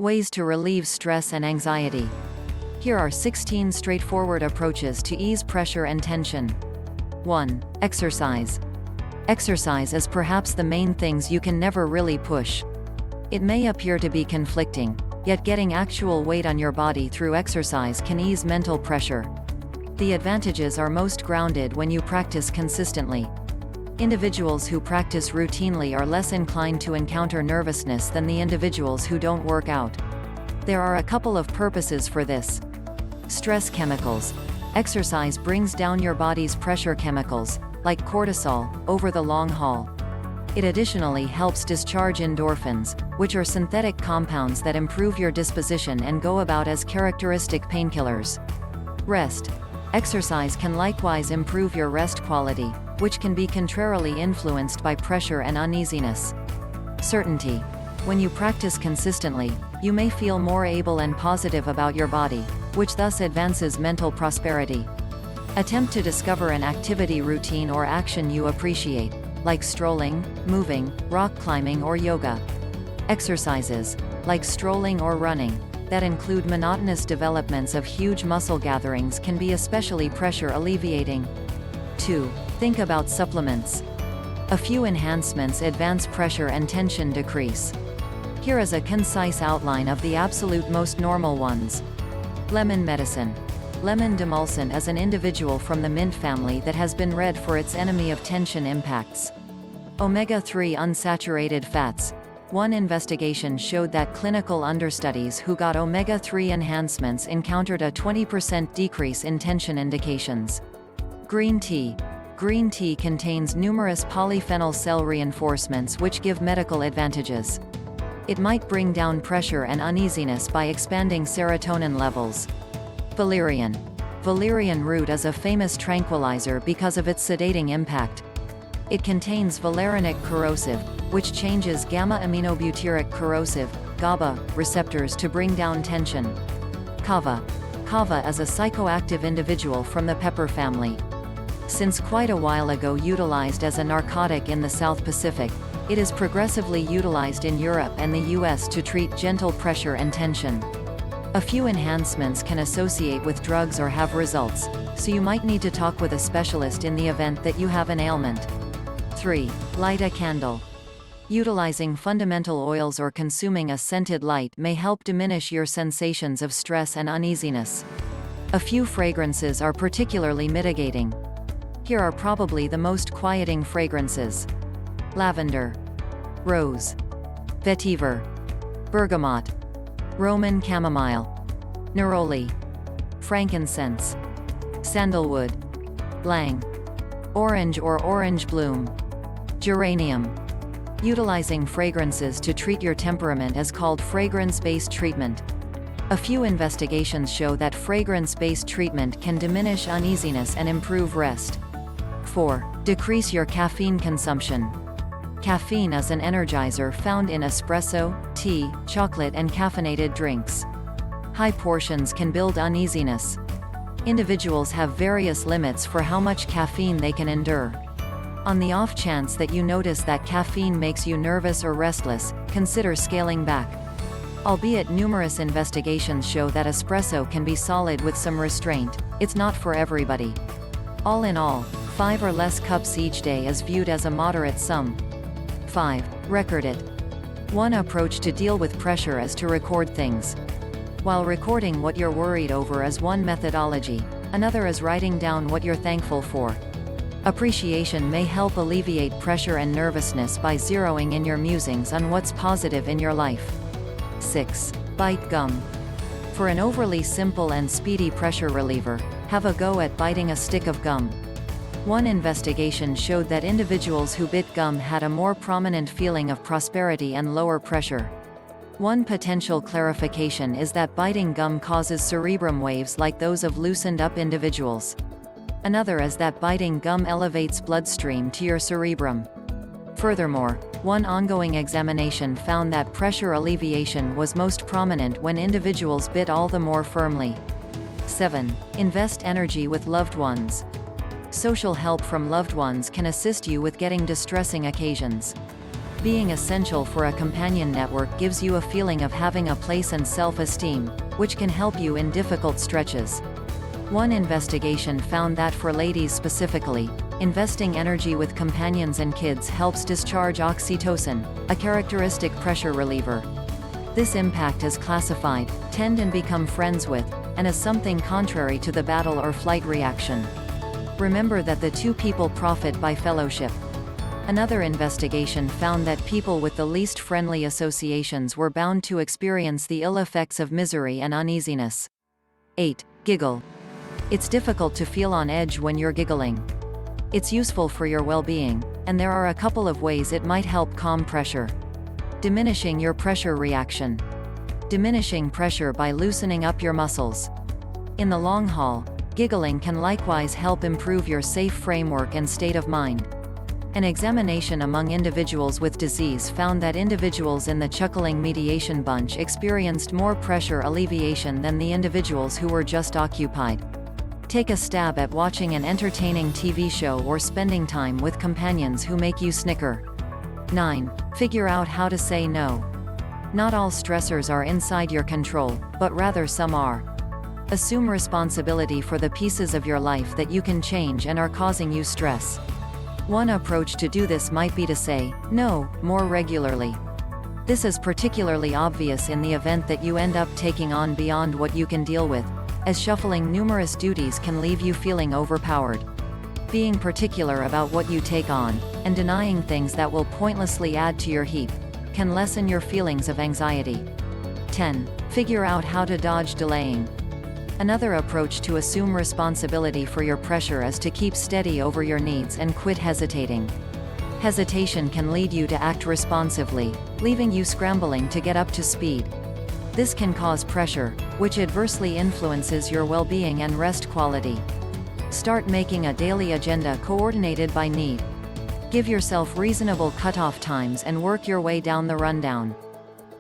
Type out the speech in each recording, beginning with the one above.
Ways to relieve stress and anxiety. Here are 16 straightforward approaches to ease pressure and tension. 1. Exercise. Exercise is perhaps the main things you can never really push. It may appear to be conflicting, yet getting actual weight on your body through exercise can ease mental pressure. The advantages are most grounded when you practice consistently. Individuals who practice routinely are less inclined to encounter nervousness than the individuals who don't work out. There are a couple of purposes for this. Stress chemicals. Exercise brings down your body's pressure chemicals, like cortisol, over the long haul. It additionally helps discharge endorphins, which are synthetic compounds that improve your disposition and go about as characteristic painkillers. Rest. Exercise can likewise improve your rest quality, which can be contrarily influenced by pressure and uneasiness. Certainty. When you practice consistently, you may feel more able and positive about your body, which thus advances mental prosperity. Attempt to discover an activity routine or action you appreciate, like strolling, moving, rock climbing or yoga. Exercises, like strolling or running, that include monotonous developments of huge muscle gatherings can be especially pressure alleviating. 2. Think about supplements. A few enhancements advance pressure and tension decrease. Here is a concise outline of the absolute most normal ones. Lemon medicine. Lemon demulcin is an individual from the mint family that has been read for its enemy of tension impacts. Omega-3 unsaturated fats. One investigation showed that clinical understudies who got omega-3 enhancements encountered a 20% decrease in tension indications. Green tea. Green tea contains numerous polyphenol cell reinforcements which give medical advantages. It might bring down pressure and uneasiness by expanding serotonin levels. Valerian. Valerian root is a famous tranquilizer because of its sedating impact. It contains valerianic corrosive, which changes gamma-aminobutyric corrosive, GABA, receptors to bring down tension. Kava. Kava is a psychoactive individual from the pepper family. Since quite a while ago utilized as a narcotic in the South Pacific, it is progressively utilized in Europe and the US to treat gentle pressure and tension. A few enhancements can associate with drugs or have results, so you might need to talk with a specialist in the event that you have an ailment. 3. Light a candle. Utilizing fundamental oils or consuming a scented light may help diminish your sensations of stress and uneasiness. A few fragrances are particularly mitigating. Here are probably the most quieting fragrances. Lavender, rose, vetiver, bergamot, Roman chamomile, neroli, frankincense, sandalwood, lang, orange or orange bloom, geranium. Utilizing fragrances to treat your temperament is called fragrance-based treatment. A few investigations show that fragrance-based treatment can diminish uneasiness and improve rest. 4. Decrease your caffeine consumption. Caffeine is an energizer found in espresso, tea, chocolate and caffeinated drinks. High portions can build uneasiness. Individuals have various limits for how much caffeine they can endure. On the off chance that you notice that caffeine makes you nervous or restless, consider scaling back. Albeit numerous investigations show that espresso can be solid with some restraint, it's not for everybody. All in all, 5 or less cups each day is viewed as a moderate sum. 5. Record it. One approach to deal with pressure is to record things. While recording what you're worried over is one methodology, another is writing down what you're thankful for. Appreciation may help alleviate pressure and nervousness by zeroing in your musings on what's positive in your life. 6. Bite gum. For an overly simple and speedy pressure reliever, have a go at biting a stick of gum. One investigation showed that individuals who bit gum had a more prominent feeling of prosperity and lower pressure. One potential clarification is that biting gum causes cerebrum waves like those of loosened-up individuals. Another is that biting gum elevates bloodstream to your cerebrum. Furthermore, one ongoing examination found that pressure alleviation was most prominent when individuals bit all the more firmly. 7. Invest energy with loved ones. Social help from loved ones can assist you with getting distressing occasions. Being essential for a companion network gives you a feeling of having a place and self-esteem, which can help you in difficult stretches. One investigation found that for ladies specifically, investing energy with companions and kids helps discharge oxytocin, a characteristic pressure reliever. This impact is classified, tend and become friends with, and as something contrary to the battle or flight reaction. Remember that the two people profit by fellowship. Another investigation found that people with the least friendly associations were bound to experience the ill effects of misery and uneasiness. 8. Giggle. It's difficult to feel on edge when you're giggling. It's useful for your well-being, and there are a couple of ways it might help calm pressure. Diminishing your pressure reaction. Diminishing pressure by loosening up your muscles. In the long haul, giggling can likewise help improve your safe framework and state of mind. An examination among individuals with disease found that individuals in the chuckling mediation bunch experienced more pressure alleviation than the individuals who were just occupied. Take a stab at watching an entertaining TV show or spending time with companions who make you snicker. 9. Figure out how to say no. Not all stressors are inside your control, but rather some are. Assume responsibility for the pieces of your life that you can change and are causing you stress. One approach to do this might be to say no more regularly. This is particularly obvious in the event that you end up taking on beyond what you can deal with, as shuffling numerous duties can leave you feeling overpowered. Being particular about what you take on, and denying things that will pointlessly add to your heap, can lessen your feelings of anxiety. 10. Figure out how to dodge delaying. Another approach to assume responsibility for your pressure is to keep steady over your needs and quit hesitating. Hesitation can lead you to act responsively, leaving you scrambling to get up to speed. This can cause pressure, which adversely influences your well-being and rest quality. Start making a daily agenda coordinated by need. Give yourself reasonable cutoff times and work your way down the rundown.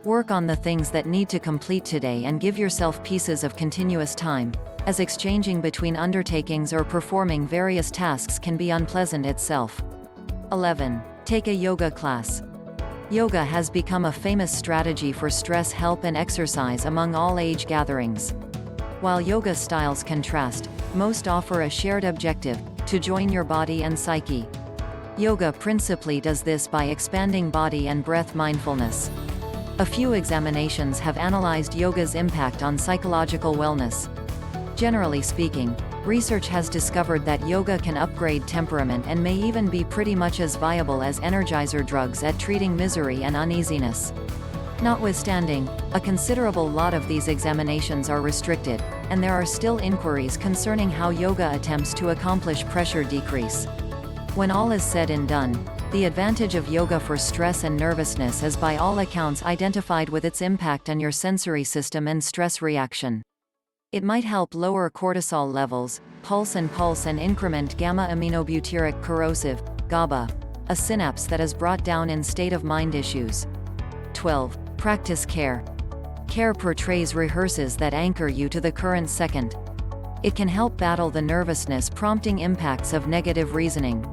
Work on the things that need to complete today and give yourself pieces of continuous time, as exchanging between undertakings or performing various tasks can be unpleasant itself. 11. Take a yoga class. Yoga has become a famous strategy for stress help and exercise among all age gatherings. While yoga styles contrast, most offer a shared objective: to join your body and psyche. Yoga principally does this by expanding body and breath mindfulness. A few examinations have analyzed yoga's impact on psychological wellness. Generally speaking, research has discovered that yoga can upgrade temperament and may even be pretty much as viable as energizer drugs at treating misery and uneasiness. Notwithstanding, a considerable lot of these examinations are restricted, and there are still inquiries concerning how yoga attempts to accomplish pressure decrease. When all is said and done, the advantage of yoga for stress and nervousness is by all accounts identified with its impact on your sensory system and stress reaction. It might help lower cortisol levels, pulse and increment gamma-aminobutyric corrosive, GABA, a synapse that is brought down in state-of-mind issues. 12. Practice care. Care portrays rehearses that anchor you to the current second. It can help battle the nervousness prompting impacts of negative reasoning.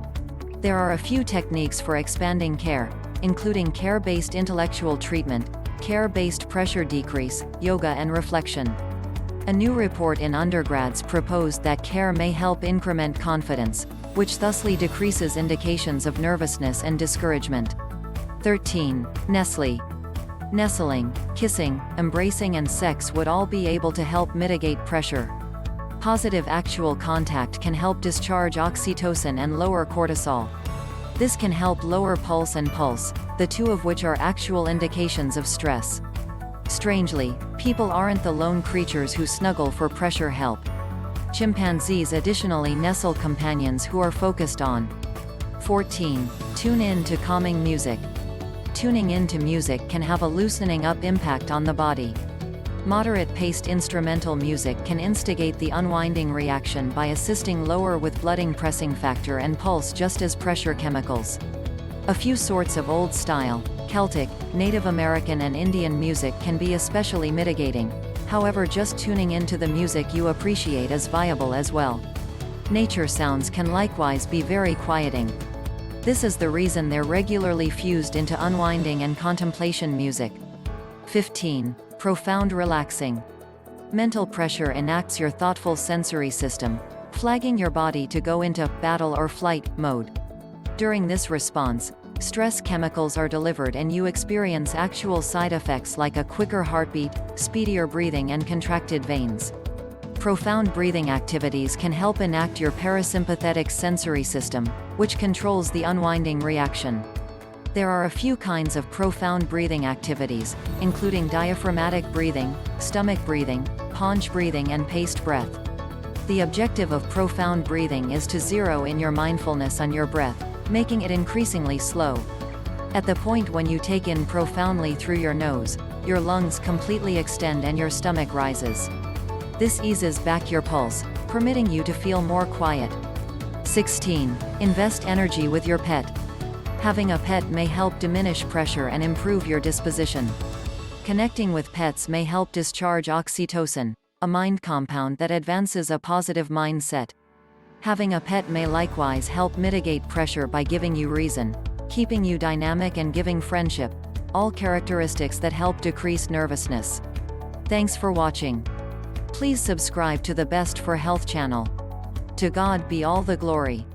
There are a few techniques for expanding care, including care-based intellectual treatment, care-based pressure decrease, yoga and reflection. A new report in undergrads proposed that care may help increment confidence, which thusly decreases indications of nervousness and discouragement. 13. Nestle. Nestling, kissing, embracing and sex would all be able to help mitigate pressure. Positive actual contact can help discharge oxytocin and lower cortisol. This can help lower pulse, the two of which are actual indications of stress. Strangely, people aren't the lone creatures who snuggle for pressure help. Chimpanzees additionally nestle companions who are focused on. 14. Tune in to calming music. Tuning into music can have a loosening up impact on the body. Moderate-paced instrumental music can instigate the unwinding reaction by assisting lower with blooding pressing factor and pulse just as pressure chemicals. A few sorts of old-style, Celtic, Native American and Indian music can be especially mitigating. However, just tuning into the music you appreciate is viable as well. Nature sounds can likewise be very quieting. This is the reason they're regularly fused into unwinding and contemplation music. 15. Profound relaxing. Mental pressure enacts your thoughtful sensory system, flagging your body to go into battle or flight mode. During this response, stress chemicals are delivered and you experience actual side effects like a quicker heartbeat, speedier breathing and contracted veins. Profound breathing activities can help enact your parasympathetic sensory system, which controls the unwinding reaction. There are a few kinds of profound breathing activities, including diaphragmatic breathing, stomach breathing, paunch breathing and paced breath. The objective of profound breathing is to zero in your mindfulness on your breath, making it increasingly slow. At the point when you take in profoundly through your nose, your lungs completely extend and your stomach rises. This eases back your pulse, permitting you to feel more quiet. 16. Invest energy with your pet. Having a pet may help diminish pressure and improve your disposition. Connecting with pets may help discharge oxytocin, a mind compound that advances a positive mindset. Having a pet may likewise help mitigate pressure by giving you reason, keeping you dynamic and giving friendship, all characteristics that help decrease nervousness. Thanks for watching. Please subscribe to the Best for Health channel. To God be all the glory.